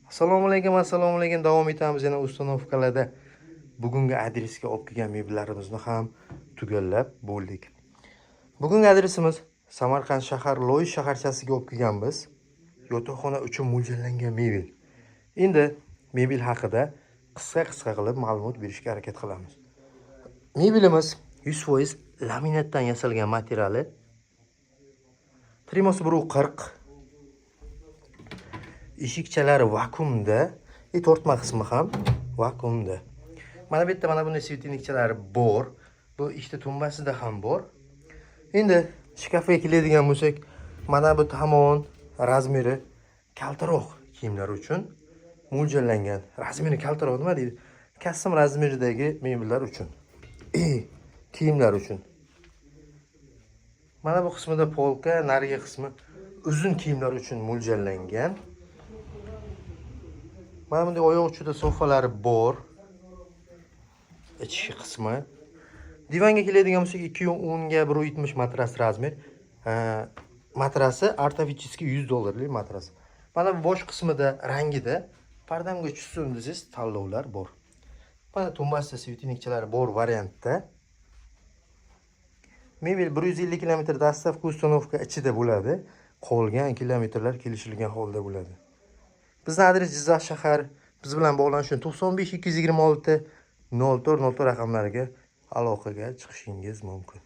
Assalomu alaykum. Davom etamiz yana uстановкаларда. Bugungi adresga olib kelgan mebellarimizni ham tugallab bo'ldik. Bugungi adresimiz Samarqand shahar Loyish shaharchasiga olib kelganmiz. Yotoqxona uchun mo'ljallangan mebel. Endi mebel haqida qisqa qilib ma'lumot berishga harakat qilamiz. Mebelimiz 100% laminatdan yasalgan materiali. Trimos 140. Eshikchalari vakuumda, tortma qismi ham vakuumda. Mana bu yerda mana bunday svetilnikchalari bor. Bu ikkita tumbasida ham bor. Endi shkafga keladigan bo'lsak, mana bu tomon razmeri kaltaroq kiyimlar uchun mo'ljallangan. Razmeri kaltaroq nima deydi? Kassim razmeridagi mebellar uchun. Kiyimlar uchun. Mana bu qismida polka, narigi qismi uzun kiyimlar uchun mo'ljallangan. Mana bunday oyoq uchida sofalari bor. Ichki qismi. Divanga keladigan bo'lsak 210 ga 170 matras razmer. Matrasi ortopedический $100lik matras. Mana bu bosh qismida rangida pardamga tushsin desangiz tanlovlar bor. Mana tumbasida svetilnikchalari bor variantda. Mebel 150 km dostavka установка ichida bo'ladi. Qolgan kilometrlar kelishilgan holda bo'ladi. Bizning adres Jizzax shahar. Biz bilan bog'lanish uchun 95 226 04 04 raqamlariga aloqaga chiqishingiz mumkin.